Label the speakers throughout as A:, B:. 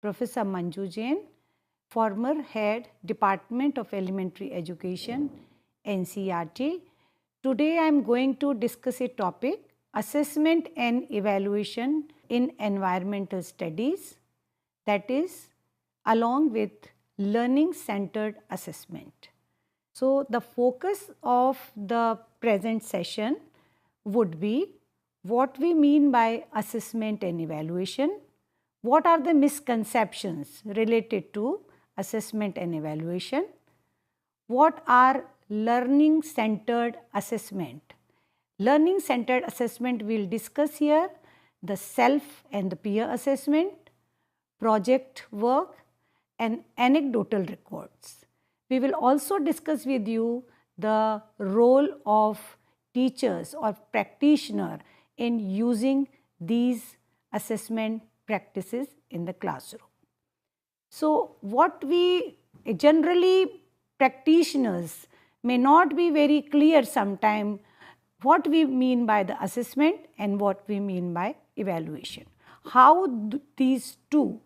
A: Professor Manju Jain, former Head, Department of Elementary Education, NCERT. Today I am going to discuss a topic, Assessment and Evaluation in Environmental Studies, that is, along with learning-centered assessment. So, the focus of the present session would be what we mean by assessment and evaluation, what are the misconceptions related to assessment and evaluation, what are learning-centered assessment. Learning-centered assessment we will discuss here, the self and the peer assessment, project work and anecdotal records. We will also discuss with you the role of teachers or practitioner in using these assessment practices in the classroom. So, what we generally practitioners may not be very clear sometimes what we mean by the assessment and what we mean by evaluation. How these two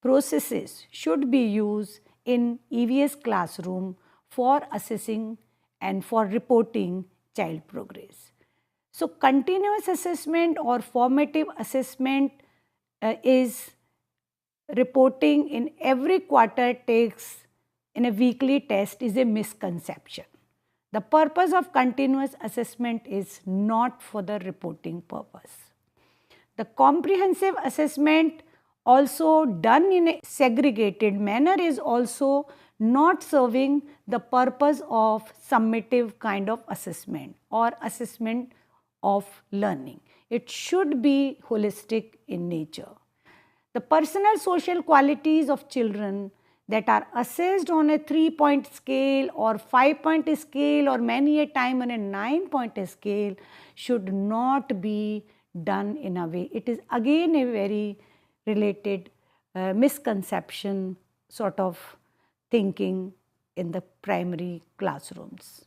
A: processes should be used in EVS classroom for assessing and for reporting child progress. So, continuous assessment or formative assessment is reporting in every quarter takes in a weekly test is a misconception. The purpose of continuous assessment is not for the reporting purpose. The comprehensive assessment also done in a segregated manner is also not serving the purpose of summative kind of assessment or assessment of learning. It should be holistic in nature. The personal social qualities of children that are assessed on a 3-point scale or 5-point scale or many a time on a 9-point scale should not be done in a way. It is again a very related misconception sort of thinking in the primary classrooms.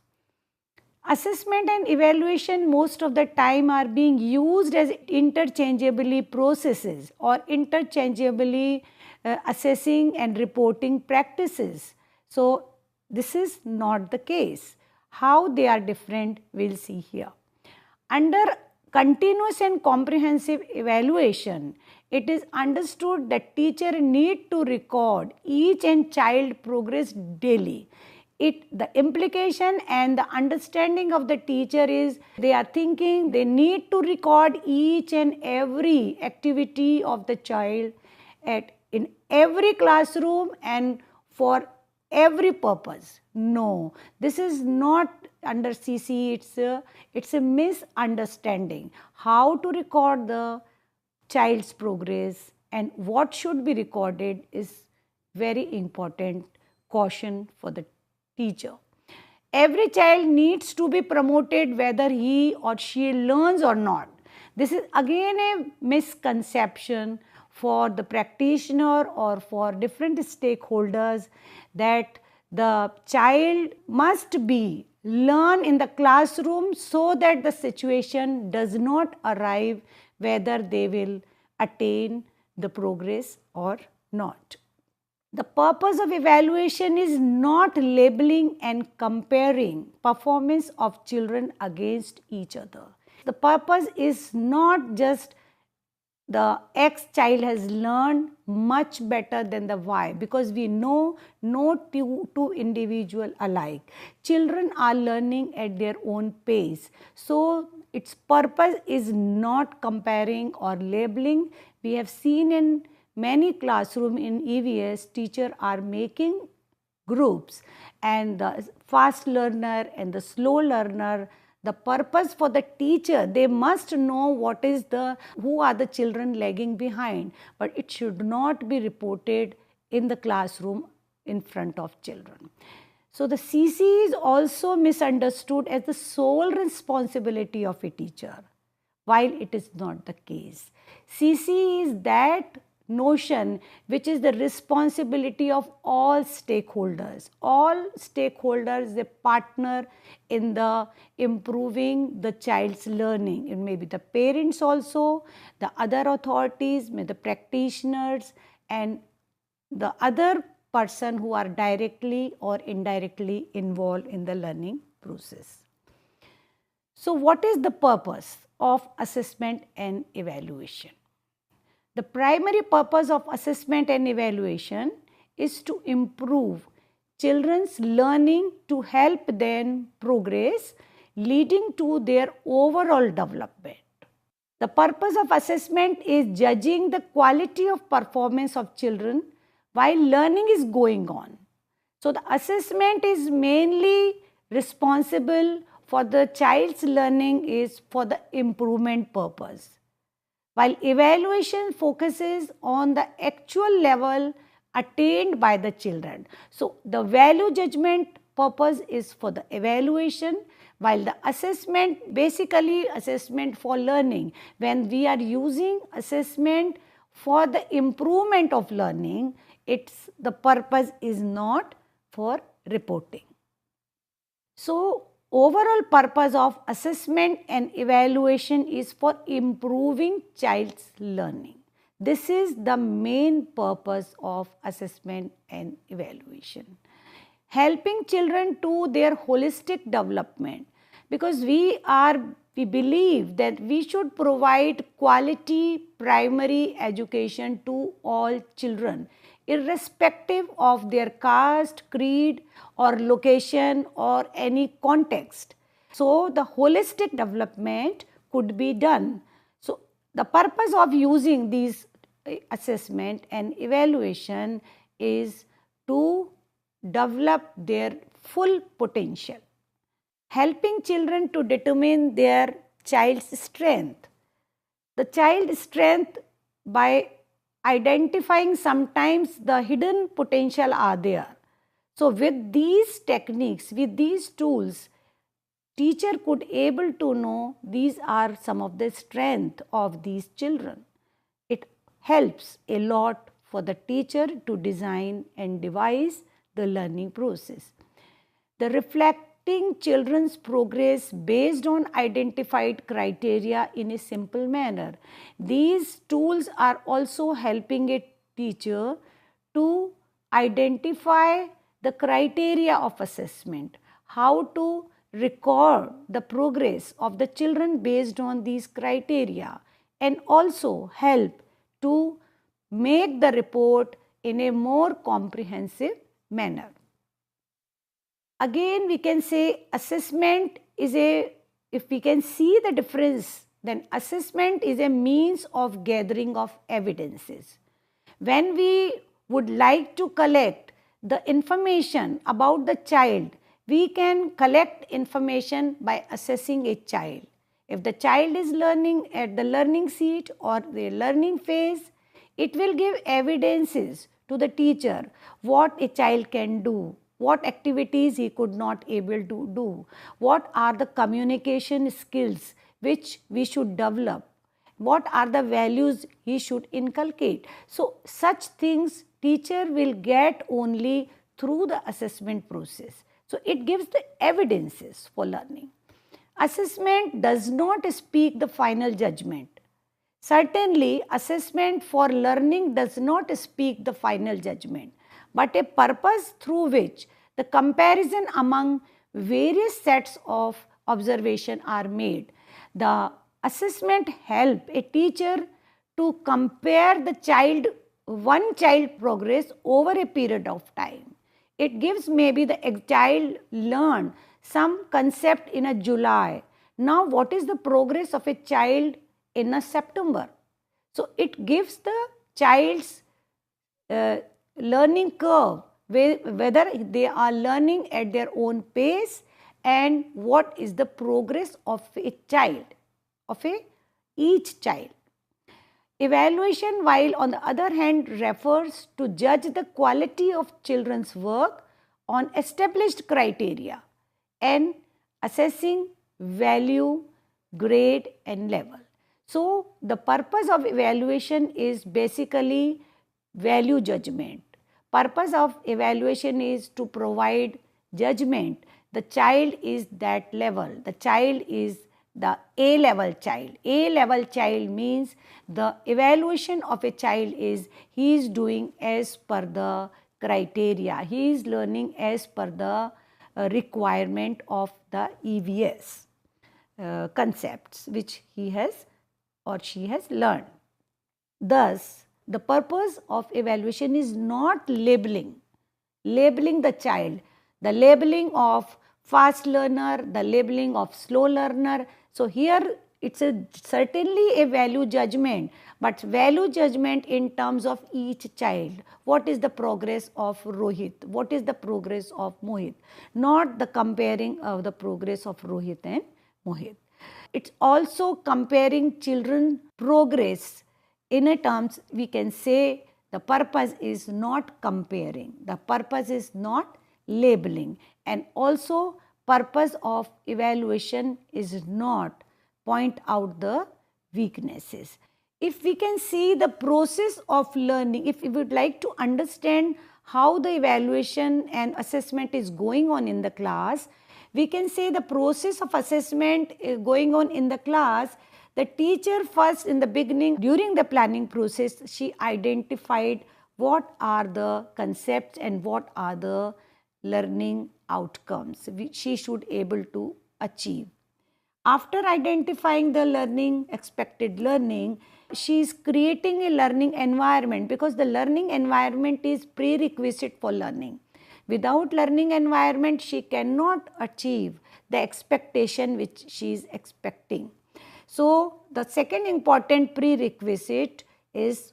A: Assessment and evaluation most of the time are being used as interchangeably processes or interchangeably assessing and reporting practices. So, this is not the case. How they are different we will see here. Under continuous and comprehensive evaluation, it is understood that teacher need to record each and child progress daily. The implication and the understanding of the teacher is they are thinking they need to record each and every activity of the child in every classroom and for every purpose. No, this is not under CC, it's a misunderstanding. How to record the child's progress and what should be recorded is very important caution for the teacher. Every child needs to be promoted whether he or she learns or not. This is again a misconception for the practitioner or for different stakeholders that the child must be learn in the classroom so that the situation does not arrive whether they will attain the progress or not. The purpose of evaluation is not labeling and comparing performance of children against each other. The purpose is not just the X child has learned much better than the Y, because we know no two individuals alike. Children are learning at their own pace. So, its purpose is not comparing or labeling. We have seen in many classrooms in EVS, teachers are making groups and the fast learner and the slow learner. The purpose for the teacher, they must know who are the children lagging behind, but it should not be reported in the classroom in front of children. So, the CC is also misunderstood as the sole responsibility of a teacher, while it is not the case. CC is that notion which is the responsibility of all stakeholders. All stakeholders, they partner in the improving the child's learning. It may be the parents also, the other authorities, may the practitioners and the other person who are directly or indirectly involved in the learning process. So what is the purpose of assessment and evaluation? The primary purpose of assessment and evaluation is to improve children's learning, to help them progress, leading to their overall development. The purpose of assessment is judging the quality of performance of children while learning is going on. So the assessment is mainly responsible for the child's learning is for the improvement purpose, while evaluation focuses on the actual level attained by the children. So the value judgment purpose is for the evaluation, while the assessment, basically assessment for learning. When we are using assessment for the improvement of learning, the purpose is not for reporting. So overall purpose of assessment and evaluation is for improving child's learning. This is the main purpose of assessment and evaluation. Helping children to their holistic development, because we believe that we should provide quality primary education to all children, irrespective of their caste, creed or location or any context. So the holistic development could be done. So the purpose of using these assessment and evaluation is to develop their full potential, helping children to determine their child's strength. The child's strength, by identifying sometimes the hidden potential are there. So with these techniques, with these tools, teacher could able to know these are some of the strength of these children. It helps a lot for the teacher to design and devise the learning process. The reflecting children's progress based on identified criteria in a simple manner. These tools are also helping a teacher to identify the criteria of assessment, how to record the progress of the children based on these criteria, and also help to make the report in a more comprehensive manner. Again, we can say assessment is if we can see the difference, then assessment is a means of gathering of evidences. When we would like to collect the information about the child, we can collect information by assessing a child. If the child is learning at the learning seat or the learning phase, it will give evidences to the teacher what a child can do, what activities he could not able to do, what are the communication skills which we should develop, what are the values he should inculcate. So such things teacher will get only through the assessment process. So it gives the evidences for learning. Assessment does not speak the final judgment. Certainly, assessment for learning does not speak the final judgment, but a purpose through which the comparison among various sets of observation are made. The assessment help a teacher to compare the one child progress over a period of time. It gives maybe the child learn some concept in a July. Now what is the progress of a child in a September? So it gives the child's learning curve, whether they are learning at their own pace and what is the progress of a child, each child. Evaluation, while on the other hand refers to judge the quality of children's work on established criteria and assessing value, grade and level. So the purpose of evaluation is basically value judgment. Purpose of evaluation is to provide judgment. The child is that level, the child is the A-level child. A-level child means the evaluation of a child is he is doing as per the criteria. He is learning as per the requirement of the EVS concepts which he has or she has learned. Thus, the purpose of evaluation is not labeling the child, the labeling of fast learner, the labeling of slow learner. So, here it's certainly a value judgment, but value judgment in terms of each child. What is the progress of Rohit? What is the progress of Mohit? Not the comparing of the progress of Rohit and Mohit. It's also comparing children progress. In a terms, we can say the purpose is not comparing, the purpose is not labeling, and also purpose of evaluation is not point out the weaknesses. If we can see the process of learning, if we would like to understand how the evaluation and assessment is going on in the class, we can say the process of assessment is going on in the class. The teacher first in the beginning, during the planning process, she identified what are the concepts and what are the learning outcomes which she should able to achieve. After identifying the learning, expected learning, she is creating a learning environment, because the learning environment is prerequisite for learning. Without learning environment, she cannot achieve the expectation which she is expecting. So, the second important prerequisite is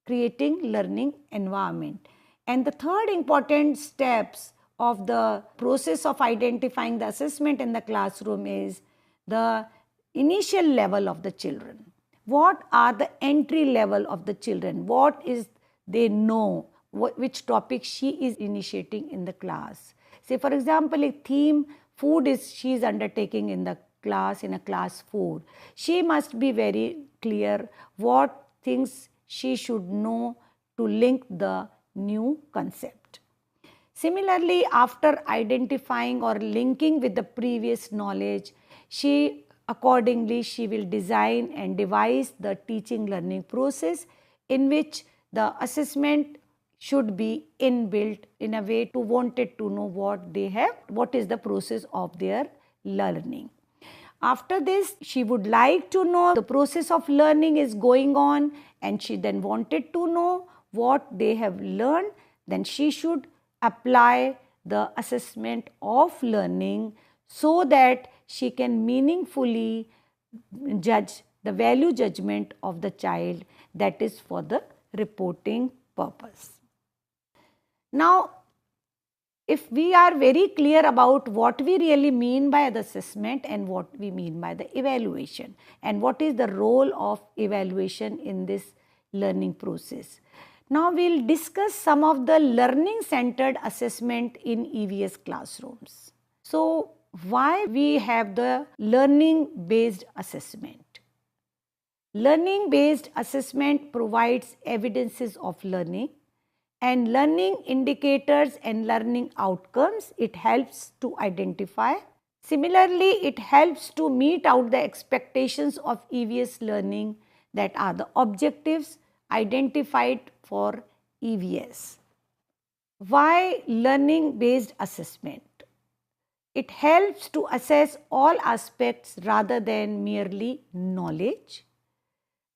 A: creating learning environment. And the third important steps of the process of identifying the assessment in the classroom is the initial level of the children. What are the entry level of the children? What is they know? Which topic she is initiating in the class. Say for example, a theme food is she is undertaking in the class in a class 4. She must be very clear what things she should know to link the new concept. Similarly, after identifying or linking with the previous knowledge, she will design and devise the teaching learning process in which the assessment should be inbuilt in a way to wanted to know what is the process of their learning. After this, she would like to know the process of learning is going on, and she then wanted to know what they have learned. Then she should apply the assessment of learning so that she can meaningfully judge the value judgment of the child, that is for the reporting purpose. Now, if we are very clear about what we really mean by the assessment and what we mean by the evaluation and what is the role of evaluation in this learning process. Now, we will discuss some of the learning centered assessment in EVS classrooms. So, why we have the learning based assessment? Learning based assessment provides evidences of learning and learning indicators and learning outcomes. It helps to identify. Similarly, it helps to meet out the expectations of EVS learning, that are the objectives identified for EVS. Why learning based assessment? It helps to assess all aspects rather than merely knowledge.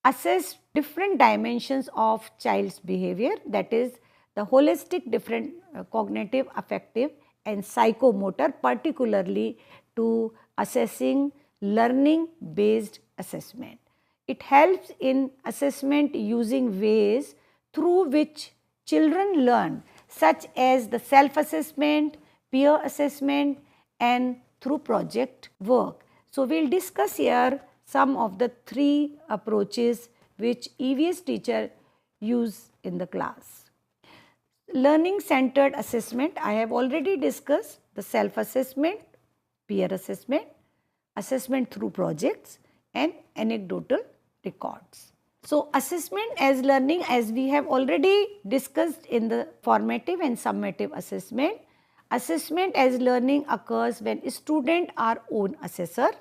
A: Assess different dimensions of child's behavior, that is the holistic different cognitive, affective and psychomotor, particularly to assessing learning based assessment. It helps in assessment using ways through which children learn, such as the self-assessment, peer assessment and through project work. So, we will discuss here some of the 3 approaches which EVS teacher use in the class. Learning centered assessment, I have already discussed the self-assessment, peer assessment, assessment through projects and anecdotal records. So, assessment as learning, as we have already discussed in the formative and summative assessment, assessment as learning occurs when students are own assessors.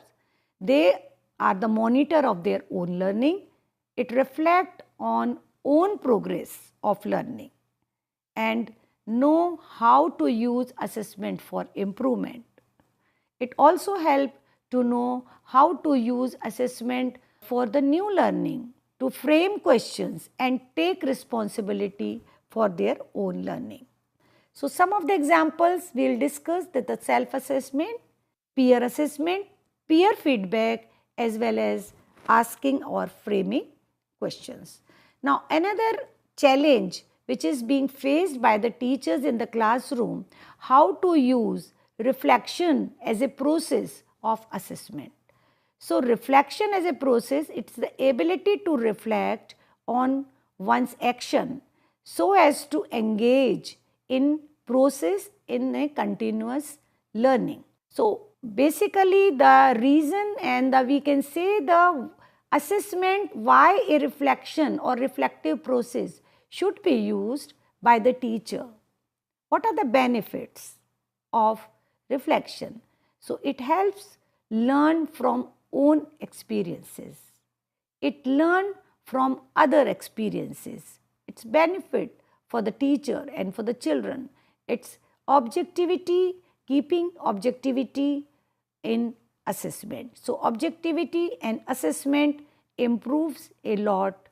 A: They are the monitor of their own learning. It reflects on own progress of learning and know how to use assessment for improvement. It also helps to know how to use assessment for the new learning, to frame questions and take responsibility for their own learning. So, some of the examples we will discuss that the self-assessment, peer assessment, peer feedback as well as asking or framing questions. Now, another challenge which is being faced by the teachers in the classroom, how to use reflection as a process of assessment. So, reflection as a process, it's the ability to reflect on one's action so as to engage in process in a continuous learning. So, basically the reason and we can say the assessment why a reflection or reflective process should be used by the teacher. What are the benefits of reflection? So, it helps learn from own experiences. It learn from other experiences. It's benefit for the teacher and for the children. It's objectivity, keeping objectivity in assessment. So, objectivity and assessment improves a lot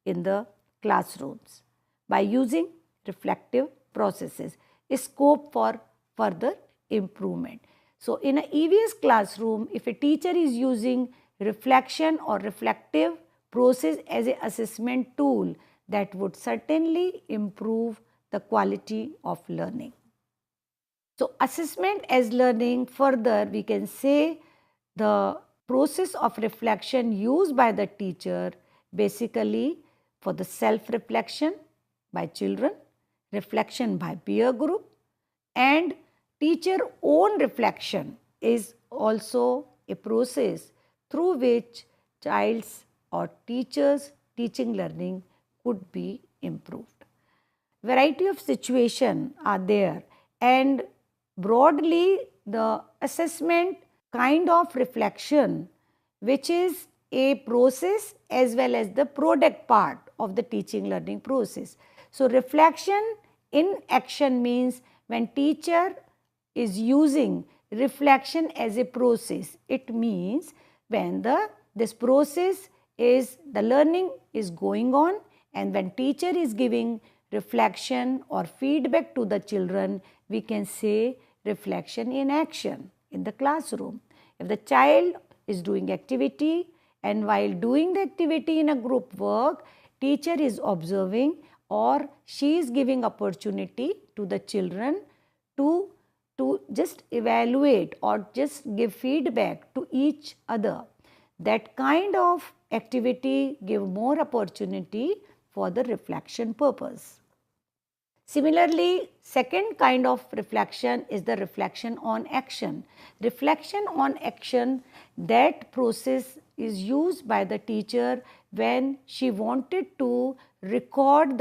A: in the classrooms by using reflective processes. A scope for further improvement. So, in an EVS classroom, if a teacher is using reflection or reflective process as an assessment tool, that would certainly improve the quality of learning. So, assessment as learning, further we can say the process of reflection used by the teacher basically for the self-reflection by children, reflection by peer group and teacher own reflection is also a process through which child's or teachers' teaching learning could be improved. Variety of situations are there and broadly the assessment kind of reflection which is a process as well as the product part of the teaching learning process. So, reflection in action means when teacher is using reflection as a process, it means when this process is the learning is going on and when teacher is giving reflection or feedback to the children, we can say reflection in action in the classroom. If the child is doing activity and while doing the activity in a group work, teacher is observing or she is giving opportunity to the children to just evaluate or just give feedback to each other. That kind of activity give more opportunity for the reflection purpose. Similarly, second kind of reflection is the reflection on action. Reflection on action, that process is used by the teacher when she wanted to record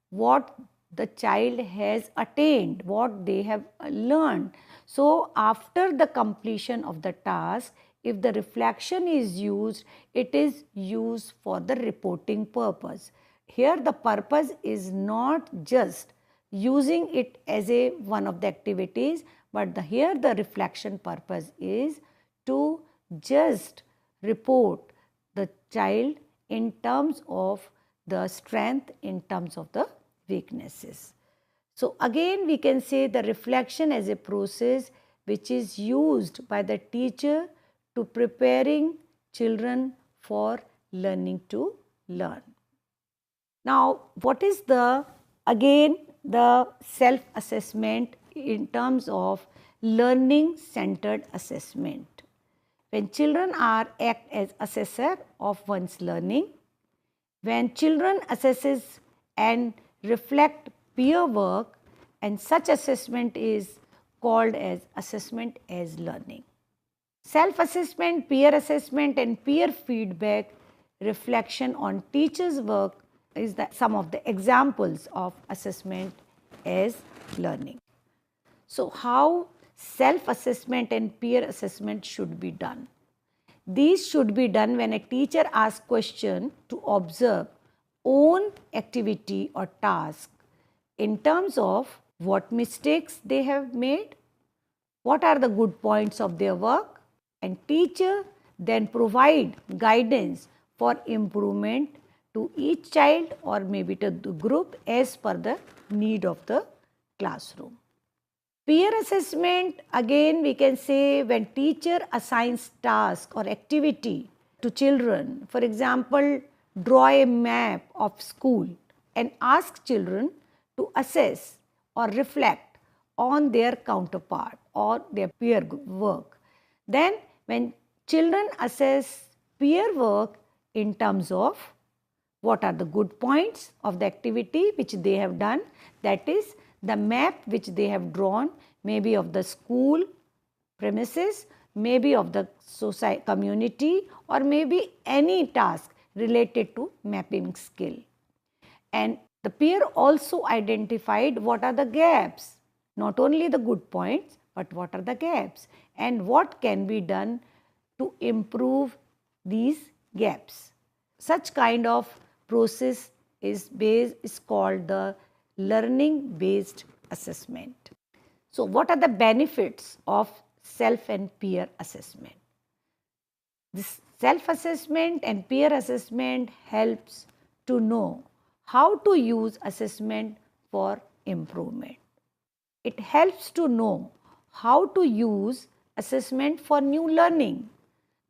A: what the child has attained, what they have learned. So, after the completion of the task, if the reflection is used, it is used for the reporting purpose. Here the purpose is not just using it as a one of the activities, but here the reflection purpose is to just report the child in terms of the strength, in terms of the weaknesses. So, again we can say the reflection as a process which is used by the teacher to preparing children for learning to learn. Now, what is the self-assessment in terms of learning centered assessment? When children act as assessor of one's learning, when children assesses and reflect peer work, and such assessment is called as assessment as learning. Self-assessment, peer assessment and peer feedback, reflection on teachers' work is some of the examples of assessment as learning. So, how self-assessment and peer assessment should be done? These should be done when a teacher asks question to observe own activity or task in terms of what mistakes they have made, what are the good points of their work, and teacher then provide guidance for improvement to each child or maybe to the group as per the need of the classroom. Peer assessment, again we can say when teacher assigns task or activity to children, for example, draw a map of school and ask children to assess or reflect on their counterpart or their peer work. Then when children assess peer work in terms of what are the good points of the activity which they have done, that is the map which they have drawn, maybe of the school premises, maybe of the society, community, or maybe any task related to mapping skill. And the peer also identified what are the gaps, not only the good points, but what are the gaps and what can be done to improve these gaps. Such kind of process is called the learning based assessment. So what are the benefits of self and peer assessment? This self assessment and peer assessment helps to know how to use assessment for improvement. It helps to know how to use assessment for new learning.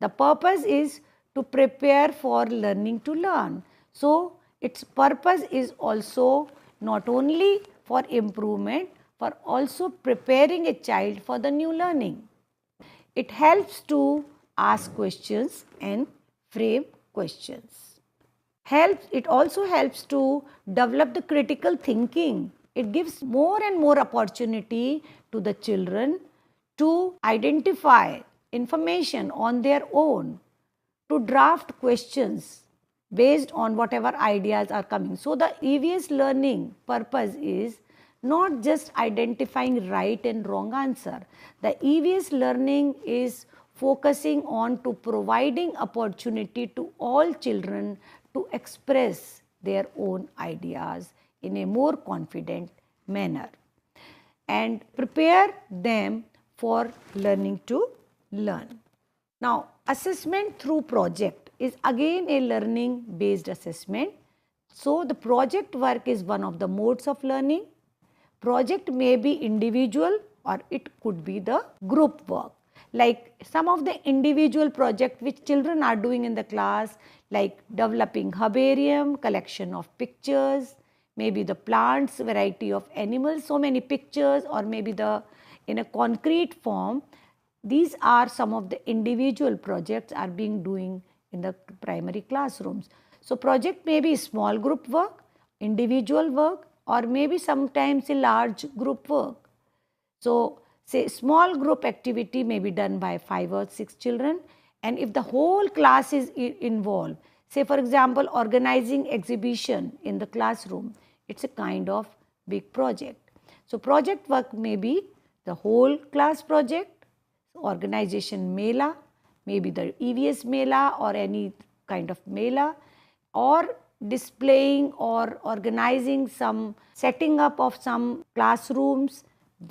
A: The purpose is to prepare for learning to learn. So its purpose is also not only for improvement, but also preparing a child for the new learning. It helps to ask questions and frame questions. It also helps to develop the critical thinking. It gives more and more opportunity to the children to identify information on their own, to draft questions based on whatever ideas are coming. So the EVS learning purpose is not just identifying right and wrong answer. The EVS learning is focusing on to providing opportunity to all children to express their own ideas in a more confident manner and prepare them for learning to learn. Now, assessment through project is again a learning based assessment. So, the project work is one of the modes of learning. Project may be individual or it could be the group work. Like some of the individual project which children are doing in the class, like developing herbarium, collection of pictures, maybe the plants, variety of animals, so many pictures, or maybe in a concrete form. These are some of the individual projects are being doing in the primary classrooms. So project may be small group work, individual work, or maybe sometimes a large group work. So say small group activity may be done by 5 or 6 children, and if the whole class is involved, say for example organizing exhibition in the classroom, it's a kind of big project. So project work may be the whole class project, organization mela, maybe the EVS mela or any kind of mela, or displaying or organizing some setting up of some classrooms.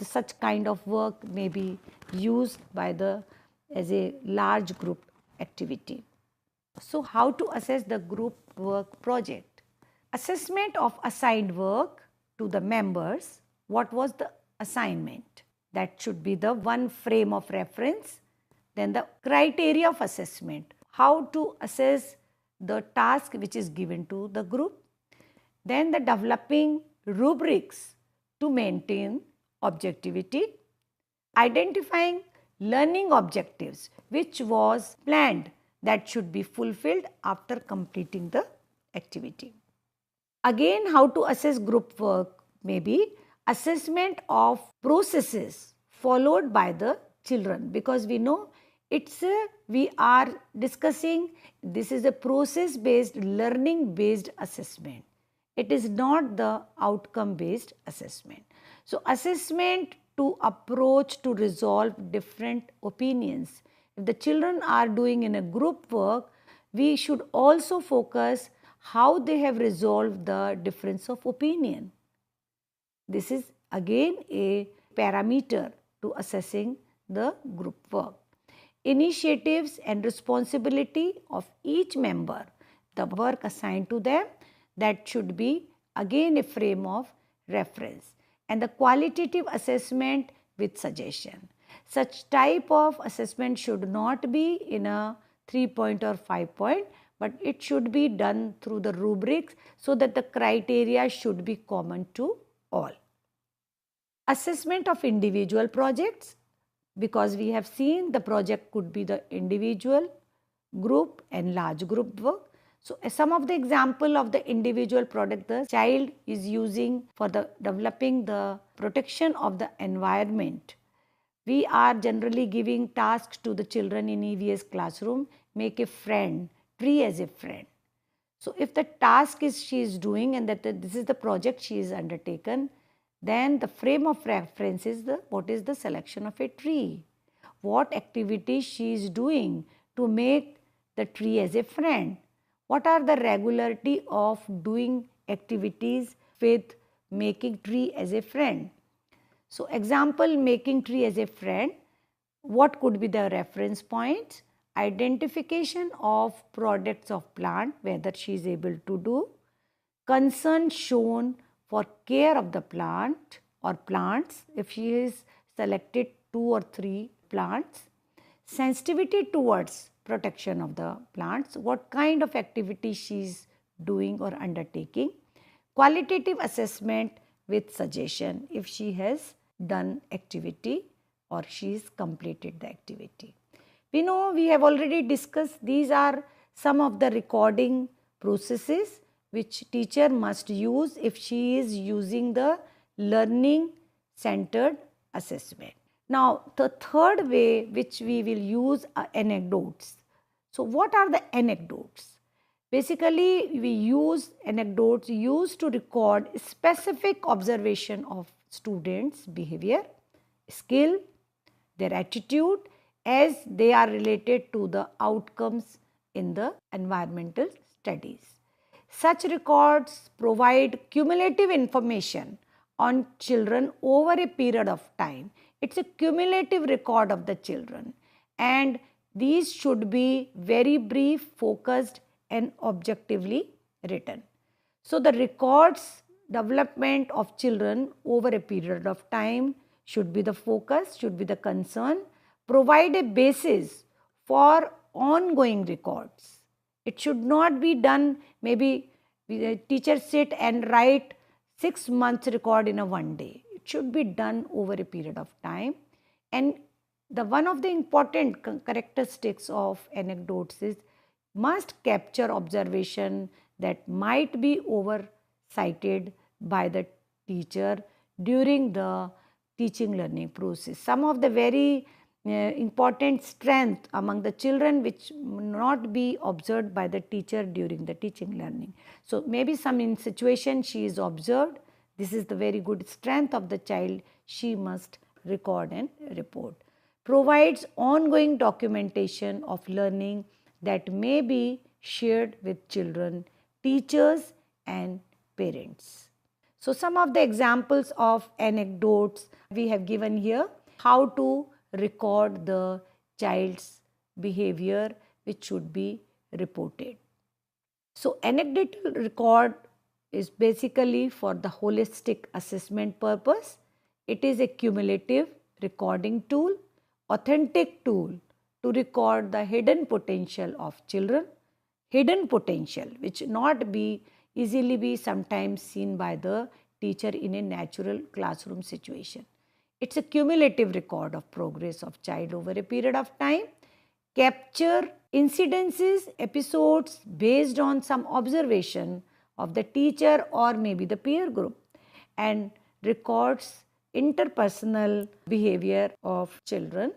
A: Such kind of work may be used by as a large group activity. So how to assess the group work project? Assessment of assigned work to the members. What was the assignment? That should be the one frame of reference. Then the criteria of assessment. How to assess the task which is given to the group. Then the developing rubrics to maintain objectivity. Identifying learning objectives which was planned that should be fulfilled after completing the activity. Again, how to assess group work may be assessment of processes followed by the children, because we know we are discussing this is a process based learning based assessment. It is not the outcome based assessment. So assessment to approach to resolve different opinions if the children are doing in a group work, we should also focus how they have resolved the difference of opinion. This is again a parameter to assessing the group work. Initiatives and responsibility of each member, the work assigned to them, that should be again a frame of reference. And the qualitative assessment with suggestion. Such type of assessment should not be in a 3-point or 5-point, but it should be done through the rubrics so that the criteria should be common to all. Assessment of individual projects, because we have seen the project could be the individual, group and large group work. So, some of the example of the individual product the child is using for the developing the protection of the environment. We are generally giving tasks to the children in EVS classroom, make a friend, tree as a friend. So, if the task is she is doing and that this is the project she is undertaken, then the frame of reference is what is the selection of a tree, what activity she is doing to make the tree as a friend, what are the regularity of doing activities with making tree as a friend. So, example, making tree as a friend, what could be the reference points? Identification of products of plant, whether she is able to do, concern shown for care of the plant or plants, if she is selected 2 or 3 plants, sensitivity towards protection of the plants, what kind of activity she is doing or undertaking, qualitative assessment with suggestion if she has done activity or she has completed the activity. We know we have already discussed these are some of the recording processes which teacher must use if she is using the learning centered assessment. Now, the third way which we will use are anecdotes. So, what are the anecdotes? Basically, we use anecdotes used to record specific observation of students' behavior, skill, their attitude as they are related to the outcomes in the environmental studies. Such records provide cumulative information on children over a period of time. It's a cumulative record of the children, and these should be very brief, focused and objectively written. So, the records development of children over a period of time should be the focus, should be the concern, provide a basis for ongoing records. It should not be done maybe the teacher sit and write 6 months record in a one day. It should be done over a period of time. And the one of the important characteristics of anecdotes is must capture observation that might be oversighted by the teacher during the teaching learning process. Some of the very important strength among the children which not be observed by the teacher during the teaching learning. So, maybe some in situation she is observed, this is the very good strength of the child, she must record and report. Provides ongoing documentation of learning that may be shared with children, teachers and parents. So, some of the examples of anecdotes we have given here, how to record the child's behavior which should be reported. So, anecdotal record is basically for the holistic assessment purpose. It is a cumulative recording tool, authentic tool to record the hidden potential of children, hidden potential which not be easily be sometimes seen by the teacher in a natural classroom situation. It's a cumulative record of progress of child over a period of time, capture incidences, episodes based on some observation of the teacher or maybe the peer group, and records interpersonal behavior of children.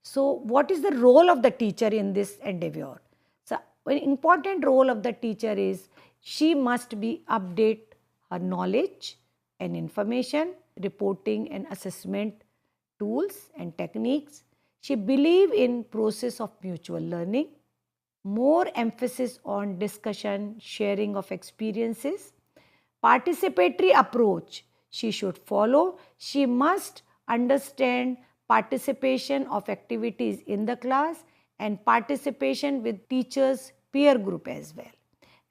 A: So, what is the role of the teacher in this endeavor? So, an important role of the teacher is she must be update her knowledge and information, reporting and assessment tools and techniques. She believed in process of mutual learning, more emphasis on discussion, sharing of experiences, participatory approach she should follow. She must understand participation of activities in the class and participation with teachers' peer group as well,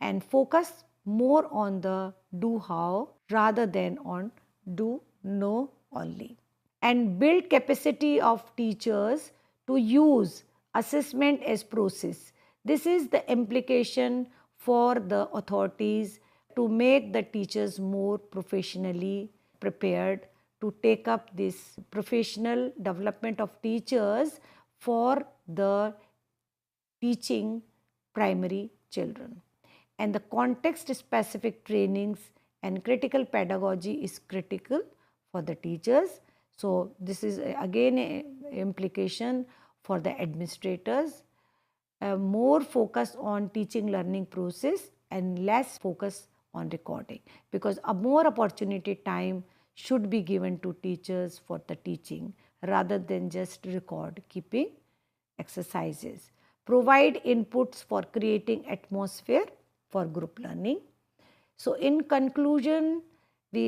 A: and focus more on the do how rather than on do know only, and build capacity of teachers to use assessment as process. This is the implication for the authorities to make the teachers more professionally prepared to take up this professional development of teachers for the teaching primary children. And the context specific trainings and critical pedagogy is critical for the teachers. So this is again an implication for the administrators. More focus on teaching learning process and less focus on recording, because a more opportunity time should be given to teachers for the teaching rather than just record keeping exercises. Provide inputs for creating atmosphere for group learning. So in conclusion,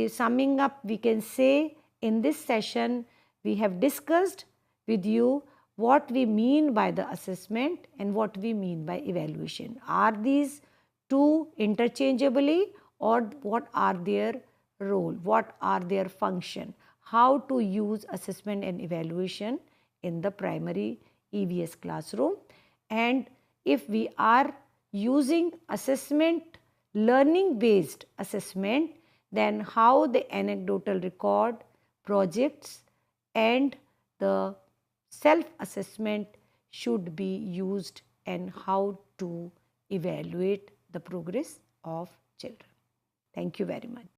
A: summing up, we can say in this session we have discussed with you what we mean by the assessment and what we mean by evaluation. Are these two interchangeably, or what are their role, what are their function, how to use assessment and evaluation in the primary EVS classroom, and if we are using assessment, learning based assessment, then how the anecdotal record, projects and the self-assessment should be used and how to evaluate the progress of children. Thank you very much.